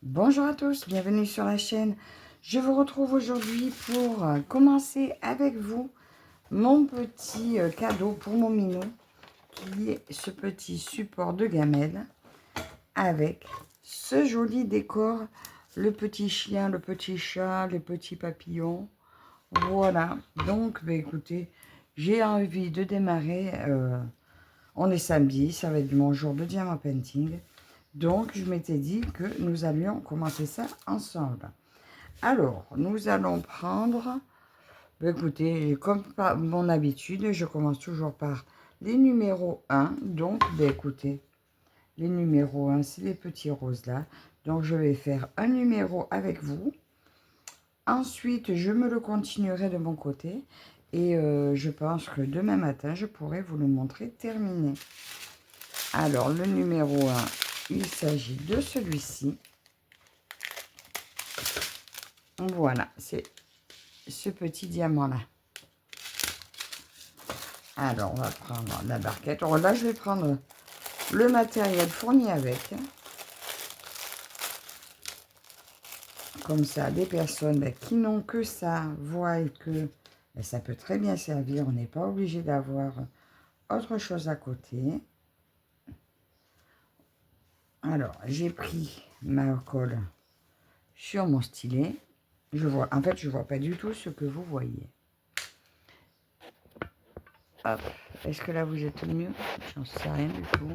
Bonjour à tous, bienvenue sur la chaîne. Je vous retrouve aujourd'hui pour commencer avec vous mon petit cadeau pour mon minou, qui est ce petit support de gamelle avec ce joli décor, le petit chien, le petit chat, les petits papillons. Voilà, donc écoutez, j'ai envie de démarrer. On est samedi, ça va être mon jour de diamant painting. Donc, je m'étais dit que nous allions commencer ça ensemble. Alors, nous allons prendre... écoutez, comme par mon habitude, je commence toujours par les numéros 1. Donc, écoutez, les numéros 1, c'est les petits roses là. Donc, je vais faire un numéro avec vous. Ensuite, je me le continuerai de mon côté. Et je pense que demain matin, je pourrai vous le montrer terminé. Alors, le numéro 1, il s'agit de celui-ci. Voilà, c'est ce petit diamant-là. Alors, on va prendre la barquette. Alors là, je vais prendre le matériel fourni avec. Comme ça, des personnes qui n'ont que ça voient que ça peut très bien servir. On n'est pas obligé d'avoir autre chose à côté. Alors, j'ai pris ma colle sur mon stylet. En fait, je ne vois pas du tout ce que vous voyez. Hop. Est-ce que là, vous êtes mieux? J'en sais rien du tout.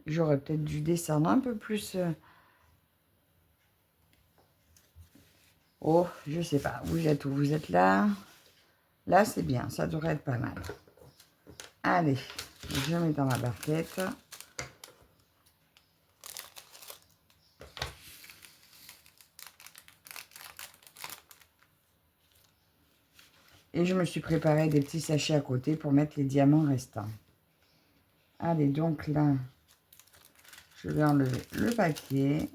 J'aurais peut-être dû descendre un peu plus. Oh, je sais pas. Vous êtes où? Vous êtes là? Là, c'est bien. Ça devrait être pas mal. Allez, je mets dans ma barquette. Et je me suis préparé des petits sachets à côté pour mettre les diamants restants. Allez, donc là, je vais enlever le papier.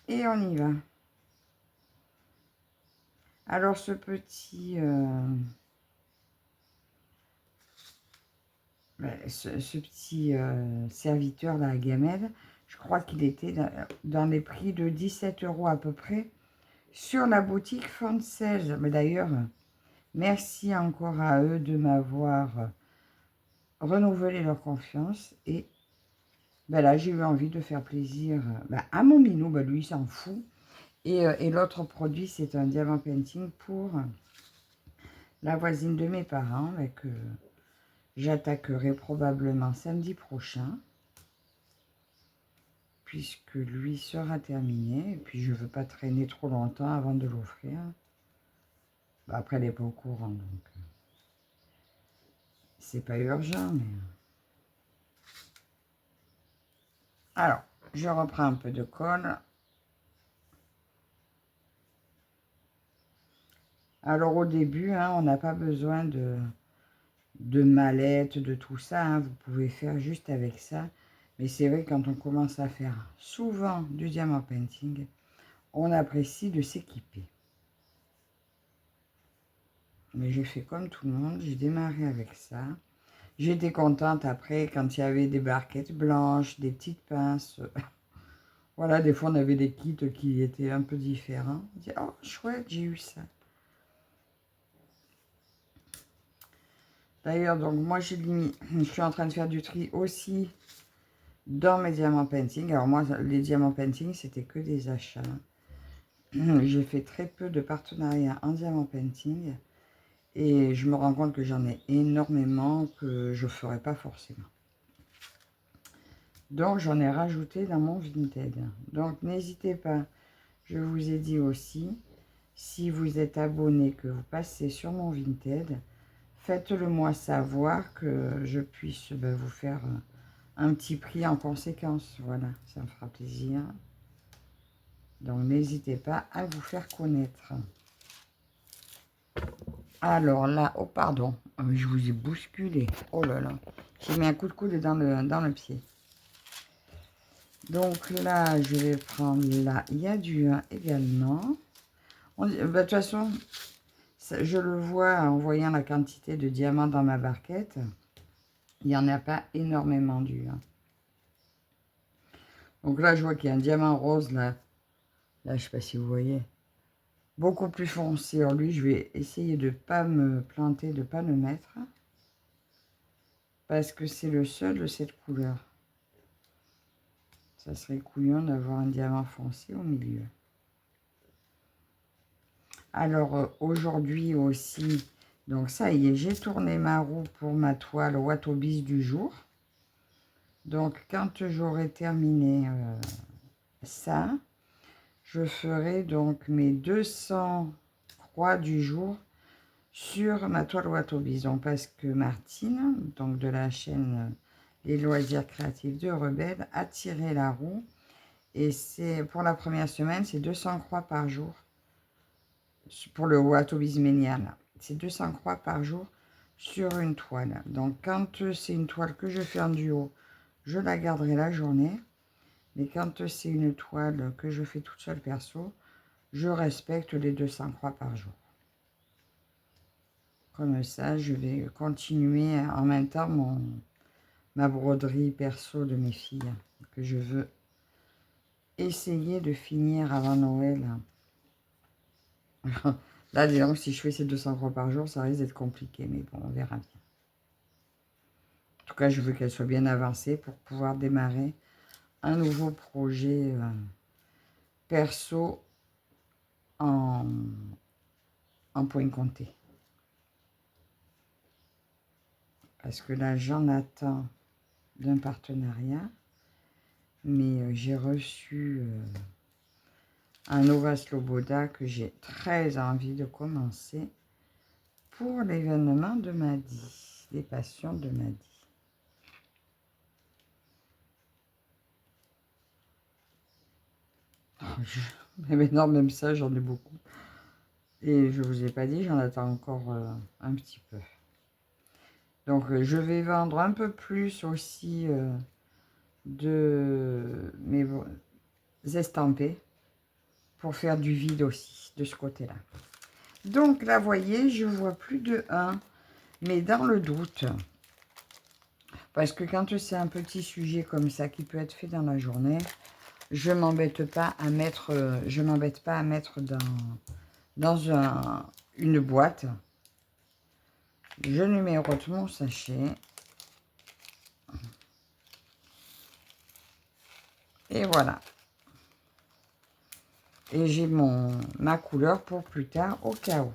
Et on y va. Alors, ce petit... ce petit serviteur là à gamelle, je crois qu'il était dans les prix de 17 € à peu près sur la boutique française. Mais d'ailleurs, merci encore à eux de m'avoir renouvelé leur confiance. Et ben là, j'ai eu envie de faire plaisir à mon minou. Ben lui, il s'en fout. Et l'autre produit, c'est un diamant painting pour la voisine de mes parents, que j'attaquerai probablement samedi prochain, puisque lui sera terminé. Et puis, je ne veux pas traîner trop longtemps avant de l'offrir. Ben, après, elle n'est pas au courant, donc c'est pas urgent, mais... Alors, je reprends un peu de colle. Alors, au début, on n'a pas besoin de mallette, de tout ça. Vous pouvez faire juste avec ça. Mais c'est vrai, quand on commence à faire souvent du diamant painting, on apprécie de s'équiper. Mais j'ai fait comme tout le monde, j'ai démarré avec ça. J'étais contente après quand il y avait des barquettes blanches, des petites pinces. Voilà, des fois on avait des kits qui étaient un peu différents. On dit, oh chouette, j'ai eu ça. D'ailleurs, donc moi je suis en train de faire du tri aussi dans mes diamants painting. Alors moi, les diamants painting, c'était que des achats. J'ai fait très peu de partenariats en diamant painting. Et je me rends compte que j'en ai énormément que je ne ferai pas forcément. Donc, j'en ai rajouté dans mon Vinted. Donc, n'hésitez pas, je vous ai dit aussi, si vous êtes abonné, que vous passez sur mon Vinted, faites-le moi savoir que je puisse vous faire un petit prix en conséquence. Voilà, ça me fera plaisir. Donc, n'hésitez pas à vous faire connaître. Alors là, oh pardon, je vous ai bousculé. Oh là là, j'ai mis un coup de coude dans le pied. Donc là, je vais prendre là, il y a du 1 également. De toute façon, je le vois en voyant la quantité de diamants dans ma barquette. Il n'y en a pas énormément du. Hein. Donc là, je vois qu'il y a un diamant rose, là. Là, je ne sais pas si vous voyez. Beaucoup plus foncé. Alors lui, je vais essayer de ne pas me planter, de ne pas le mettre. Parce que c'est le seul de cette couleur. Ça serait couillon d'avoir un diamant foncé au milieu. Alors aujourd'hui aussi, donc ça y est, j'ai tourné ma roue pour ma toile Watobis du jour. Donc quand j'aurai terminé ça, je ferai donc mes 200 croix du jour sur ma toile Watobis. Donc parce que Martine, donc de la chaîne Les Loisirs Créatifs de Rebelle, a tiré la roue. Et c'est pour la première semaine, c'est 200 croix par jour. Pour le Watobis Ménial, c'est 200 croix par jour sur une toile. Donc quand c'est une toile que je fais en duo, je la garderai la journée. Mais quand c'est une toile que je fais toute seule perso, je respecte les 200 croix par jour. Comme ça, je vais continuer en même temps ma broderie perso de mes filles, que je veux essayer de finir avant Noël. Là, disons que si je fais ces 200 croix par jour, ça risque d'être compliqué, mais bon, on verra bien. En tout cas, je veux qu'elle soit bien avancée pour pouvoir démarrer un nouveau projet perso en point compté. Parce que là, j'en attends d'un partenariat, mais j'ai reçu un Nova Sloboda que j'ai très envie de commencer pour l'événement de Madi, les passions de Madi. Mais non, même ça, j'en ai beaucoup. Et je ne vous ai pas dit, j'en attends encore un petit peu. Donc, je vais vendre un peu plus aussi de mes estampés pour faire du vide aussi de ce côté-là. Donc, là, vous voyez, je vois plus de 1, mais dans le doute, parce que quand c'est un petit sujet comme ça qui peut être fait dans la journée, je m'embête pas à mettre, dans une boîte. Je numérote mon sachet. Et voilà. Et j'ai ma couleur pour plus tard au cas où.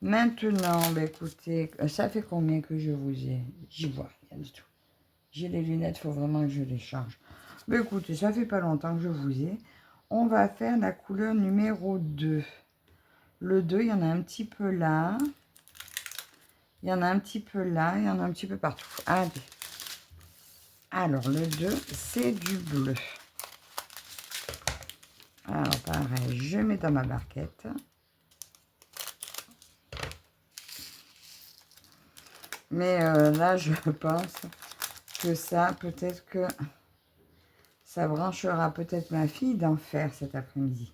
Maintenant, bah écoutez, ça fait combien que je vous ai? J'y vois rien du tout. J'ai les lunettes, il faut vraiment que je les charge. Bah écoutez, ça fait pas longtemps que je vous ai. On va faire la couleur numéro 2. Le 2, il y en a un petit peu là. Il y en a un petit peu là. Il y en a un petit peu partout. Allez. Alors, le 2, c'est du bleu. Alors, pareil, je mets dans ma barquette. Mais là, je pense que ça, peut-être que ça branchera peut-être ma fille d'en faire cet après-midi.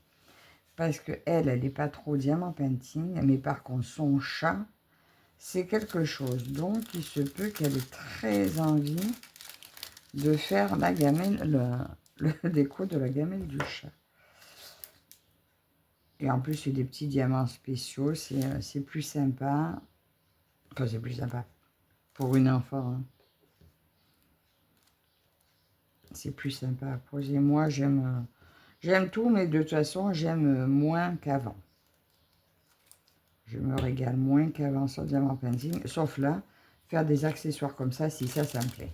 Parce qu'elle n'est pas trop diamant painting. Mais par contre, son chat, c'est quelque chose. Donc, il se peut qu'elle ait très envie de faire la gamelle, le déco de la gamelle du chat. Et en plus, c'est des petits diamants spéciaux. C'est plus sympa. Enfin, c'est plus sympa pour une enfant. Hein. C'est plus sympa à poser. Moi, j'aime tout, mais de toute façon, j'aime moins qu'avant. Je me régale moins qu'avant sur Diamant Painting. Sauf là, faire des accessoires comme ça, si ça me plaît.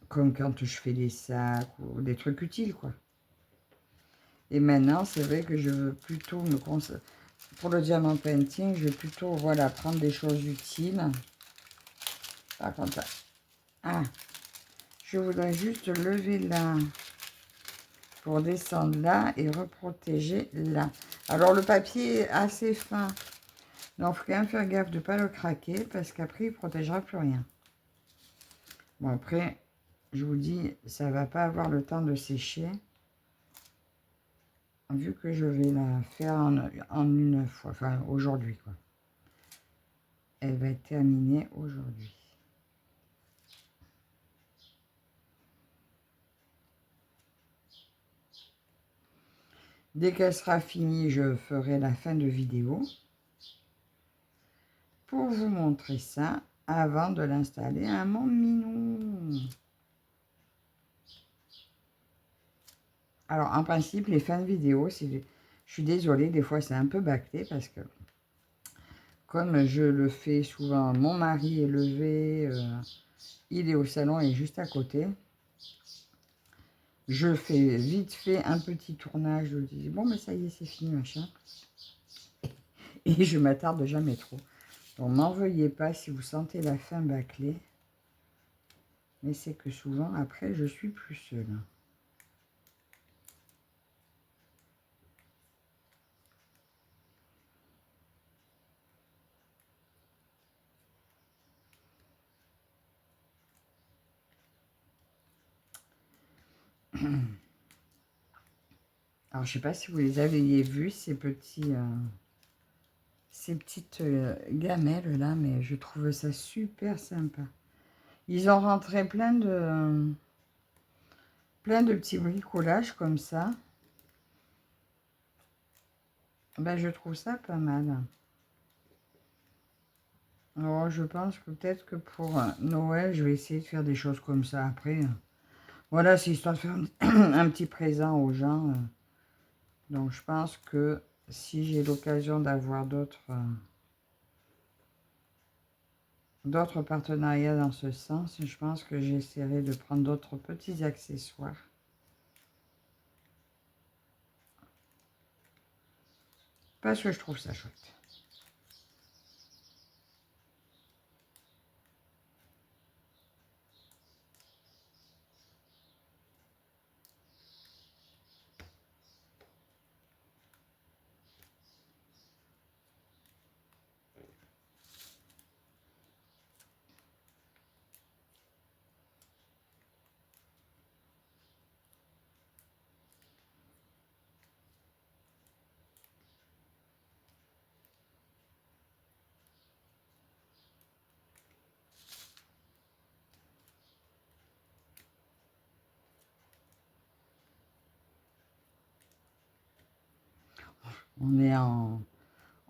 Comme quand je fais des sacs ou des trucs utiles, quoi. Et maintenant, c'est vrai que je veux plutôt me concentrer. Pour le Diamant Painting, je vais plutôt, voilà, prendre des choses utiles. Par contre, ah, je voudrais juste lever là pour descendre là et reprotéger là. Alors, le papier est assez fin. Donc, il faut quand même faire gaffe de ne pas le craquer parce qu'après, il ne protégera plus rien. Bon, après, je vous dis, ça ne va pas avoir le temps de sécher. Vu que je vais la faire en une fois, enfin, aujourd'hui, quoi. elle va être terminée aujourd'hui. Dès qu'elle sera finie, je ferai la fin de vidéo pour vous montrer ça avant de l'installer à mon minou. Alors, en principe, les fins de vidéo, je suis désolée, des fois c'est un peu bâclé parce que comme je le fais souvent, mon mari est levé, il est au salon et juste à côté. Je fais vite fait un petit tournage, je dis bon mais ça y est c'est fini machin. Et je m'attarde jamais trop. Donc m'en veuillez pas si vous sentez la fin bâclée. Mais c'est que souvent après je suis plus seule. Alors je sais pas si vous les aviez vus ces petits ces petites gamelles là, mais je trouve ça super sympa. Ils ont rentré plein de petits bricolages comme ça. Ben, je trouve ça pas mal. Alors, je pense que peut-être que pour Noël, je vais essayer de faire des choses comme ça après. Voilà, c'est histoire de faire un petit présent aux gens. Donc, je pense que si j'ai l'occasion d'avoir d'autres partenariats dans ce sens, je pense que j'essaierai de prendre d'autres petits accessoires. Parce que je trouve ça chouette.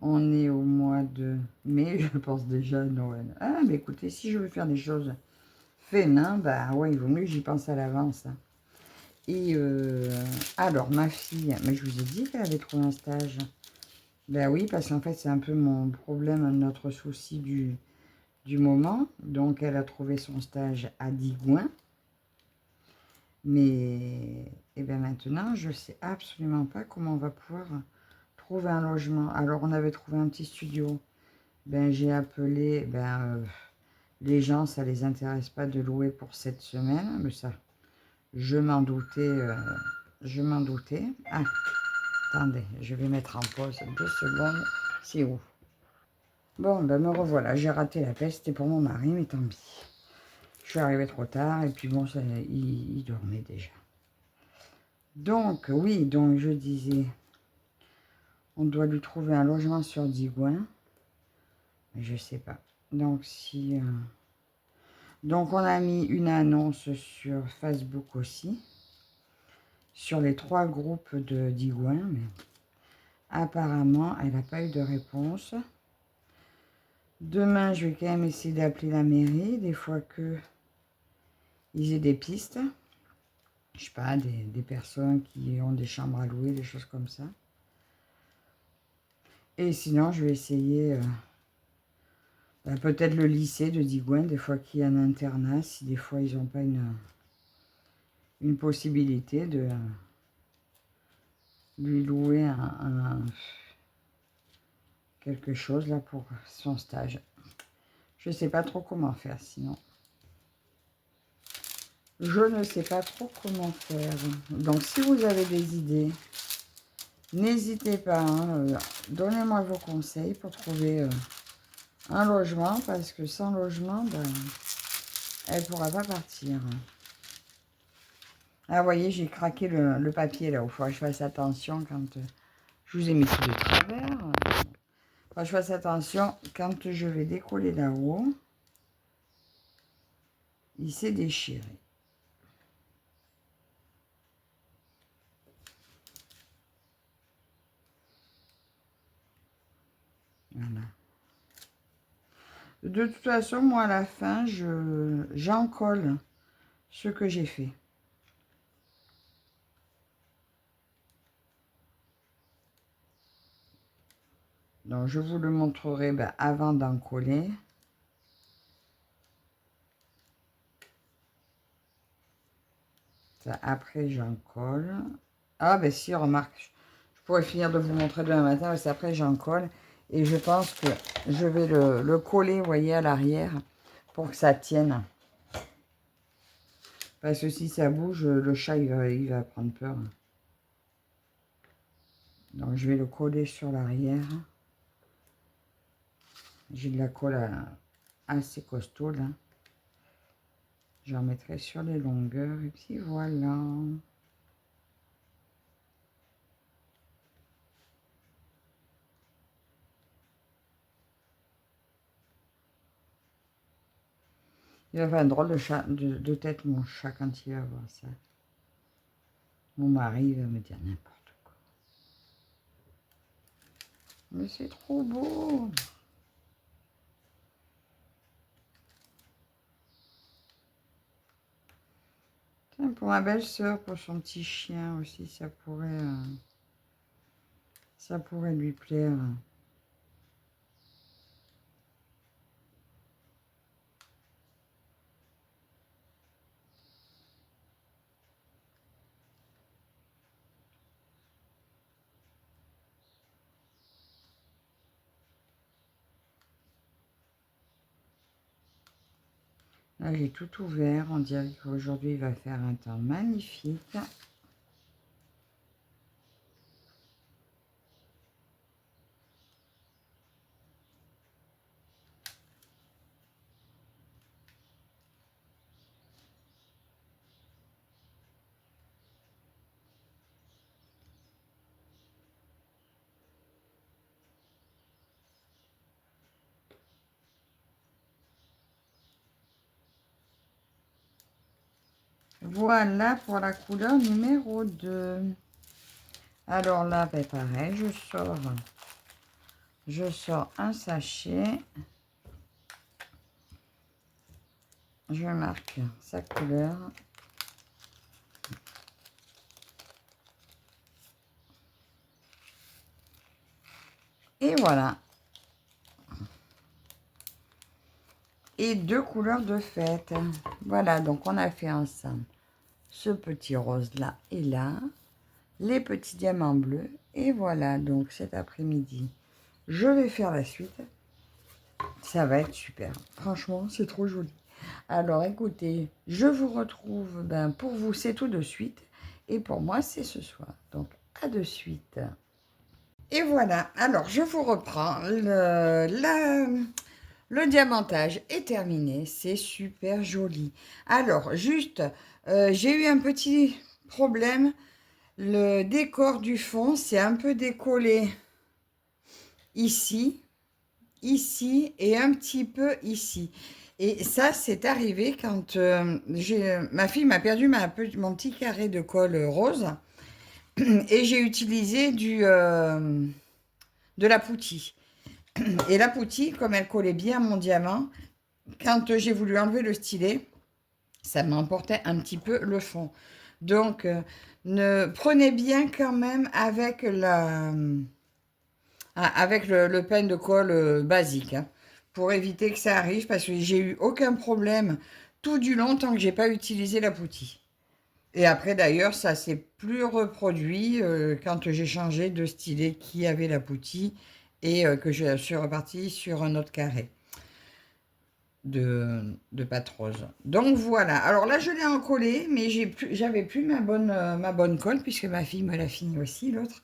On est au mois de mai, je pense déjà à Noël. Ah, mais écoutez, si je veux faire des choses fait main, bah ouais, il vaut mieux que j'y pense à l'avance. Et alors, ma fille, mais je vous ai dit qu'elle avait trouvé un stage. Ben oui, parce qu'en fait, c'est un peu mon problème, notre souci du moment. Donc, elle a trouvé son stage à Digoin. Mais, et bien maintenant, je ne sais absolument pas comment on va pouvoir trouver un logement. Alors, on avait trouvé un petit studio. Ben, j'ai appelé, les gens, ça les intéresse pas de louer pour cette semaine. Mais ça, je m'en doutais. Je m'en doutais. Ah, attendez, je vais mettre en pause 2 secondes. C'est où? Bon, ben me revoilà. J'ai raté la peste. C'était pour mon mari, mais tant pis. Je suis arrivée trop tard. Et puis bon, ça, il dormait déjà. Donc, oui, donc je disais, on doit lui trouver un logement sur Digoin. Mais je sais pas. Donc, si... Donc, on a mis une annonce sur Facebook aussi. Sur les 3 groupes de Digoin. Mais apparemment, elle n'a pas eu de réponse. Demain, je vais quand même essayer d'appeler la mairie. Des fois que ils aient des pistes. Je sais pas, des personnes qui ont des chambres à louer, des choses comme ça. Et sinon, je vais essayer peut-être le lycée de Digoin, des fois qu'il y a un internat, si des fois ils n'ont pas une possibilité de lui louer quelque chose là pour son stage. Je ne sais pas trop comment faire sinon. Je ne sais pas trop comment faire. Donc si vous avez des idées, n'hésitez pas, hein, donnez-moi vos conseils pour trouver un logement, parce que sans logement, ben, elle ne pourra pas partir. Ah, vous voyez, j'ai craqué le papier là, il faut que je fasse attention quand je vous ai mis tout de travers. Faut que je fasse attention quand je vais décoller là-haut. Il s'est déchiré. Voilà. De toute façon, moi, à la fin, j'en colle ce que j'ai fait. Donc, je vous le montrerai avant d'en coller. Ça, après, j'en colle. Ah, ben si, remarque, je pourrais finir de vous montrer demain matin, parce qu'après, j'en colle. Et je pense que je vais le coller, vous voyez, à l'arrière, pour que ça tienne. Parce que si ça bouge, le chat, il va prendre peur. Donc, je vais le coller sur l'arrière. J'ai de la colle assez costaud, là. J'en mettrai sur les longueurs, et puis voilà. Il va faire un drôle de tête, mon chat, quand il va voir ça. Mon mari va me dire n'importe quoi. Mais c'est trop beau. Tiens, pour ma belle-sœur, pour son petit chien aussi, ça pourrait lui plaire. Là, j'ai tout ouvert. On dirait qu'aujourd'hui, il va faire un temps magnifique. Voilà pour la couleur numéro 2. Alors là, pareil, je sors un sachet. Je marque sa couleur. Et voilà. Et 2 couleurs de fête. Voilà, donc on a fait ensemble ce petit rose là et là. Les petits diamants bleus. Et voilà, donc cet après-midi, je vais faire la suite. Ça va être super. Franchement, c'est trop joli. Alors, écoutez, je vous retrouve, pour vous, c'est tout de suite. Et pour moi, c'est ce soir. Donc, à de suite. Et voilà. Alors, je vous reprends. Le diamantage est terminé. C'est super joli. Alors, juste, j'ai eu un petit problème. Le décor du fond, c'est un peu décollé ici, ici et un petit peu ici. Et ça, c'est arrivé quand ma fille m'a perdu mon petit carré de colle rose et j'ai utilisé de la poutille. Et la poutille, comme elle collait bien à mon diamant, quand j'ai voulu enlever le stylet, ça m'emportait un petit peu le fond. Donc, prenez bien quand même avec avec le pain de colle basique, hein, pour éviter que ça arrive, parce que j'ai eu aucun problème tout du long tant que j'ai pas utilisé la poutille. Et après d'ailleurs, ça s'est plus reproduit quand j'ai changé de stylet qui avait la poutille et que je suis repartie sur un autre carré de pâte rose. Donc voilà, alors là je l'ai encollé, mais j'avais plus ma bonne colle, puisque ma fille me l'a fini aussi, l'autre.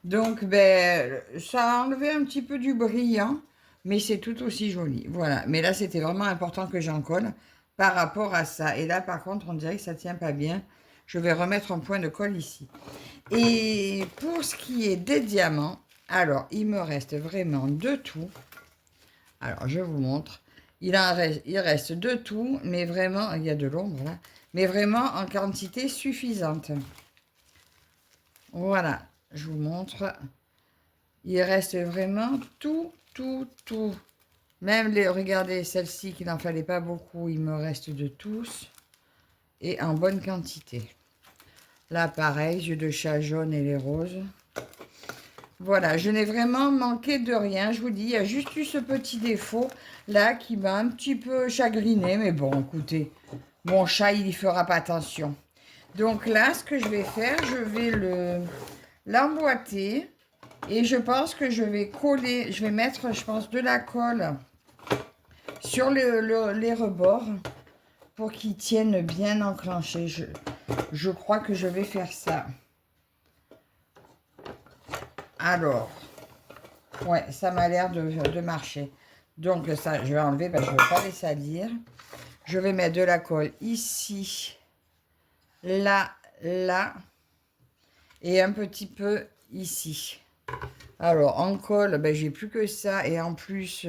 Donc ça a enlevé un petit peu du brillant, mais c'est tout aussi joli. Voilà, mais là c'était vraiment important que j'en colle par rapport à ça. Et là par contre on dirait que ça tient pas bien. Je vais remettre un point de colle ici. Et pour ce qui est des diamants, Alors, il me reste vraiment de tout. Alors, je vous montre. Il reste de tout, mais vraiment, il y a de l'ombre là, mais vraiment en quantité suffisante. Voilà, je vous montre. Il reste vraiment tout, tout, tout. Même les, regardez, celle-ci qu'il n'en fallait pas beaucoup, il me reste de tous. Et en bonne quantité. Là, pareil, yeux de chat jaune et les roses. Voilà, je n'ai vraiment manqué de rien. Je vous dis, il y a juste eu ce petit défaut là qui m'a un petit peu chagriné. Mais bon, écoutez, mon chat, il y fera pas attention. Donc là, ce que je vais faire, je vais l'emboîter. Et je pense que je vais coller, je vais mettre, je pense, de la colle sur les rebords pour qu'ils tiennent bien enclenchés. Je crois que je vais faire ça. Alors, ouais, ça m'a l'air de marcher. Donc ça, je vais enlever parce que je ne veux pas les salir. Je vais mettre de la colle ici, là, là, et un petit peu ici. Alors, en colle, ben, j'ai plus que ça. Et en plus,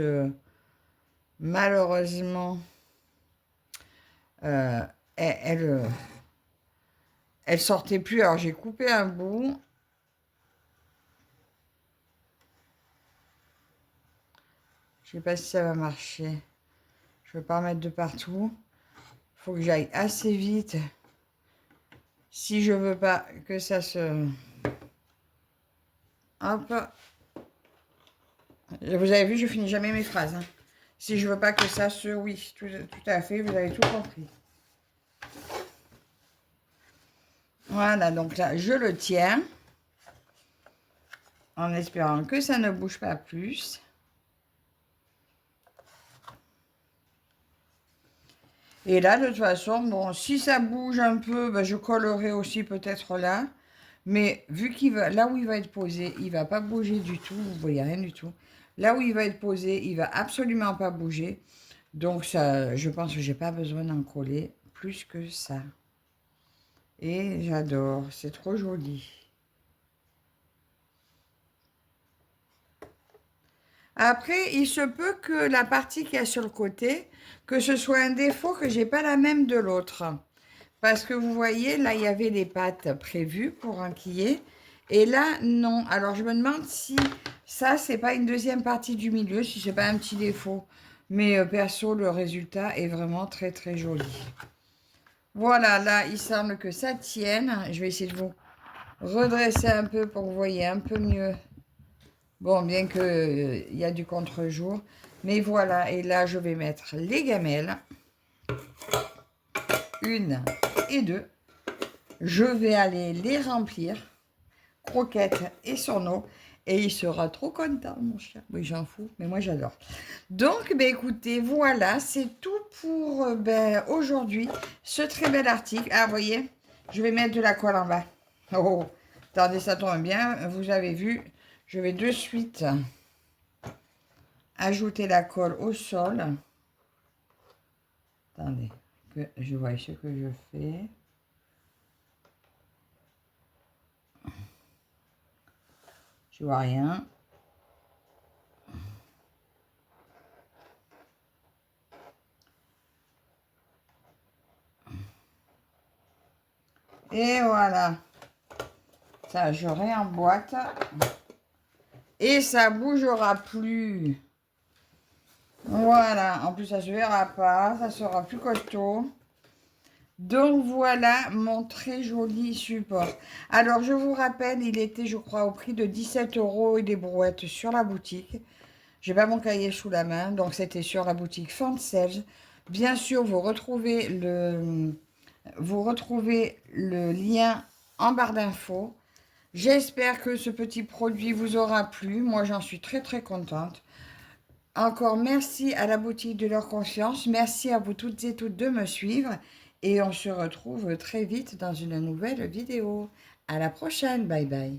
malheureusement, elle sortait plus. Alors, j'ai coupé un bout. Je ne sais pas si ça va marcher. Je ne veux pas en mettre de partout. Il faut que j'aille assez vite. Si je veux pas que ça se... Hop. Vous avez vu, je finis jamais mes phrases. Hein. Si je veux pas que ça se... Oui, tout à fait, vous avez tout compris. Voilà, donc là, je le tiens. En espérant que ça ne bouge pas plus. Et là, de toute façon, bon, si ça bouge un peu, ben, je collerai aussi peut-être là. Mais vu qu'il va, là où il va être posé, il ne va pas bouger du tout. Vous voyez rien du tout. Là où il va être posé, il ne va absolument pas bouger. Donc, ça, je pense que je n'ai pas besoin d'en coller plus que ça. Et j'adore. C'est trop joli. Après, il se peut que la partie qu'il y a sur le côté, que ce soit un défaut que j'ai pas la même de l'autre. Parce que vous voyez, là, il y avait les pattes prévues pour enquiller. Et là, non. Alors, je me demande si ça, c'est pas une deuxième partie du milieu, si c'est pas un petit défaut. Mais perso, le résultat est vraiment très, très joli. Voilà, là, il semble que ça tienne. Je vais essayer de vous redresser un peu pour que vous voyez un peu mieux. Bon, bien que il y a du contre-jour. Mais voilà, et là, je vais mettre les gamelles. 1 et 2. Je vais aller les remplir. Croquettes et son eau. Et il sera trop content, mon chien. Oui, j'en fous, mais moi, j'adore. Donc, ben, écoutez, voilà, c'est tout pour aujourd'hui. Ce très bel article. Ah, vous voyez, je vais mettre de la colle en bas. Oh, attendez, ça tombe bien. Vous avez vu, je vais de suite ajouter la colle au sol. Attendez, que je vois ce que je fais. Je vois rien. Et voilà. Ça, je réemboîte. Et ça bougera plus. Voilà. En plus, ça se verra pas. Ça sera plus costaud. Donc, voilà mon très joli support. Alors, je vous rappelle, il était, je crois, au prix de 17 € et des brouettes sur la boutique. J'ai pas mon cahier sous la main. Donc, c'était sur la boutique Fanselge. Bien sûr, vous retrouvez le lien en barre d'infos. J'espère que ce petit produit vous aura plu. Moi, j'en suis très, très contente. Encore merci à la boutique de leur confiance. Merci à vous toutes et toutes de me suivre. Et on se retrouve très vite dans une nouvelle vidéo. À la prochaine. Bye bye.